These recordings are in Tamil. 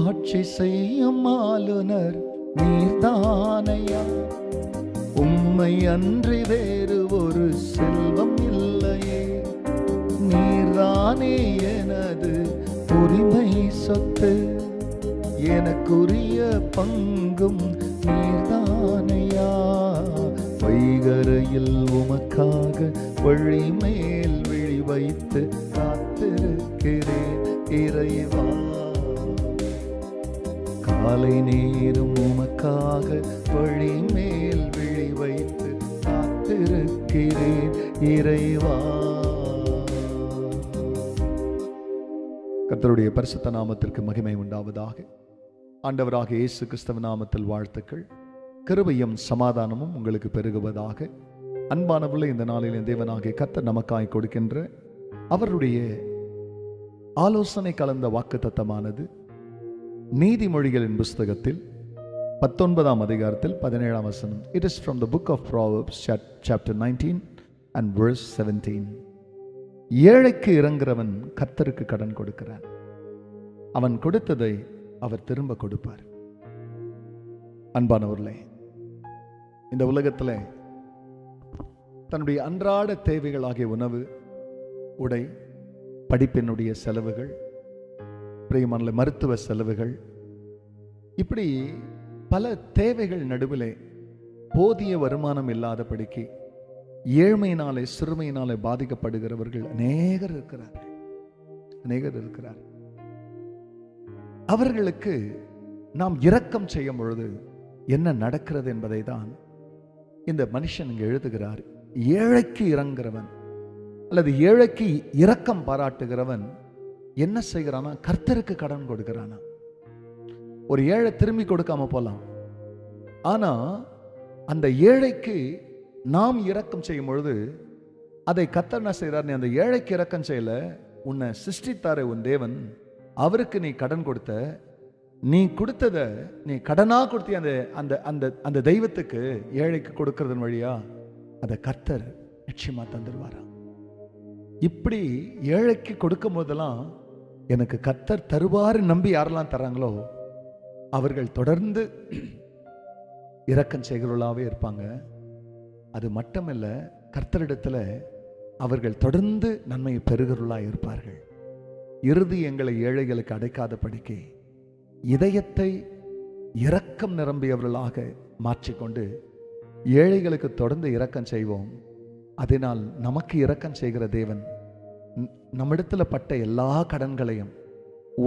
ஆட்சி செய்யும் ஆளுநர் நீர்தானையா, உம்மை அன்றி வேறு ஒரு செல்வம் இல்லையே. நீர்தானே எனது உரிமை சொத்து, எனக்குரிய பங்கும் நீர்தானையா. வைகரையில் உமக்காக வழி மேல் விழி வைத்து காத்திருக்கிறேன் இறைவா. காலை நேரம் உமக்காக வழி மேல் விழி வைத்து காத்திருக்கிறேன் இறைவா. கர்த்தருடைய பரிசுத்த நாமத்திற்கு மகிமை உண்டாவதாக. ஆண்டவராக இயேசு கிறிஸ்துவ நாமத்தில் வாழ்த்துக்கள். கிருபையும் சமாதானமும் உங்களுக்கு பெருகுவதாக. அன்பானவர்களே, இந்த நாளில் தேவனாகிய கர்த்தர் நமக்காய் கொடுக்கின்ற அவருடைய ஆலோசனை கலந்த வாக்குத்தத்தமானது நீதிமொழிகளின் புஸ்தகத்தில் 19ஆம் அதிகாரத்தில் 17ஆம் வசனம். It is from the book of Proverbs chapter 19 and verse 17. ஏழைக்கு இறங்குறவன் கர்த்தருக்கு கடன் கொடுக்கிறான், அவன் கொடுத்ததை அவர் திரும்ப கொடுப்பார். அன்பானவர்களே, இந்த உலகத்தில் தன்னுடைய அன்றாட தேவைகளாகிய உணவு, உடை, படிப்பினுடைய செலவுகள், பிரியமான மருத்துவ செலவுகள், இப்படி பல தேவைகள் நடுவிலே போதிய வருமானம் இல்லாதபடிக்கு ஏழ்மையினாலே சிறுமையினாலே பாதிக்கப்படுகிறவர்கள் அநேகர் இருக்கிறார்கள். அவர்களுக்கு நாம் இரக்கம் செய்யும் பொழுது என்ன நடக்கிறது என்பதை தான் இந்த மனுஷன் இங்கு எழுதுகிறார். ஏழைக்கு இறங்குறவன் அல்லது ஏழைக்கு இரக்கம் பாராட்டுகிறவன் என்ன செய்கிறானா? கர்த்தருக்கு கடன் கொடுக்கிறானா. ஒரு ஏழை திரும்பி கொடுக்காம போலாம், ஆனா அந்த ஏழைக்கு நாம் இரக்கம் செய்யும் பொழுது அதை கர்த்தர் என்ன செய்கிறார்? நீ அந்த ஏழைக்கு இரக்கம் செய்யல, உன்னை சிருஷ்டித்தாரே உன் தேவன், அவருக்கு நீ கடன் கொடுத்த, நீ கொடுத்தத நீ கடனா கொடுத்திய அந்த அந்த அந்த அந்த தெய்வத்துக்கு ஏழைக்கு கொடுக்கறதன் வழியா அதை கர்த்தர் நிச்சயமா தந்துடுவாரா. இப்படி ஏழைக்கு கொடுக்கும் போதெல்லாம் எனக்கு கர்த்தர் தருவாரு நம்பி யாரெல்லாம் தர்றாங்களோ அவர்கள் தொடர்ந்து இரக்கம் செய்கிறவர்களாகவே இருப்பாங்க. அது மட்டுமல்ல, கர்த்தரிடத்துல அவர்கள் தொடர்ந்து நன்மையை பெறுகிறவர்களாக இருப்பார்கள். இறுதி எங்களை ஏழைகளுக்கு அடைக்காத படிக்கை இதயத்தை இரக்கம் நிரம்பியவர்களாக மாற்றிக்கொண்டு ஏழைகளுக்கு தொடர்ந்து இரக்கம் செய்வோம். அதனால் நமக்கு இரக்கம் செய்கிற தேவன் நம்மிடத்துல பட்ட எல்லா கடன்களையும்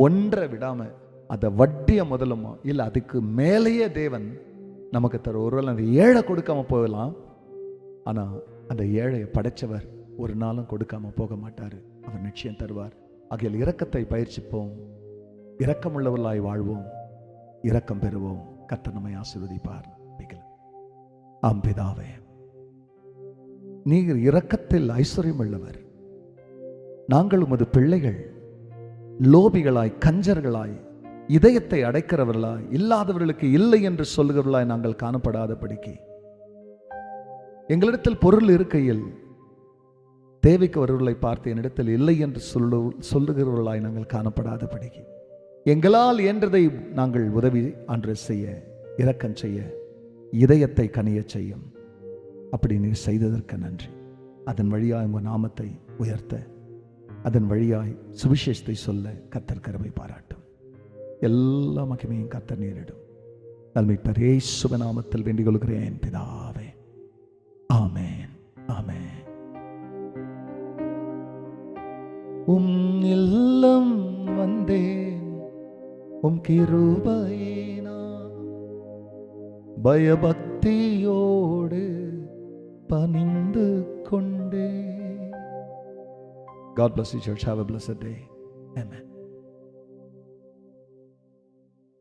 ஒன்றை விடாம அதை வட்டிய முதலுமோ இல்லை அதுக்கு மேலேயே தேவன் நமக்கு தரும். ஒருவேளை அந்த ஏழை கொடுக்காம போகலாம், ஆனா அந்த ஏழையை படைச்சவர் ஒரு நாளும் கொடுக்காம போக மாட்டாரு, அவர் நிச்சயம் தருவார். ஆகிய இரக்கத்தை பயிற்சிப்போம், இரக்கமுள்ளவர்களாய் வாழ்வோம், இரக்கம் பெறுவோம். கர்த்தர் நம்மை ஆசீர்வதிப்பார். ஆம் பிதாவே, நீர் இரக்கத்தில் ஐஸ்வர்யம் உள்ளவர். நாங்கள் உமது பிள்ளைகள் லோபிகளாய், கஞ்சர்களாய், இதயத்தை அடைக்கிறவர்களாய், இல்லாதவர்களுக்கு இல்லை என்று சொல்லுகிறவர்களாய் நாங்கள் காணப்படாதபடிக்கு எங்களிடத்தில் பொருள் இருக்கையில் தேவைக்கு வருவர்களை பார்த்து என்னிடத்தில் இல்லை என்று சொல்லுகிறவர்களாய் நாங்கள் காணப்படாதபடிக்கு எங்களால் என்றதை நாங்கள் உதவி அன்று செய்ய, இரக்கம் செய்ய, இதயத்தை கனிய செய்யும். அப்படி நீர் செய்ததற்கு நன்றி. அதன் வழியாய் உங்கள் நாமத்தை உயர்த்த, அதன் வழியாய் சுவிசேஷத்தை சொல்ல கர்த்தர் கிருபை பாராட்டும். எல்லா மகிமையும் கர்த்தர் நேரிடும். நல்மீட்பர் இயேசுவின் நாமத்தில் வேண்டிக் கொள்கிறேன் பிதாவே. ஆமென், ஆமென். இல்லம் வந்தேன், உம் கிருபையினா பயபக்தியோடு பணிந்து கொண்டே. God bless you, church. Have a blessed day. Amen.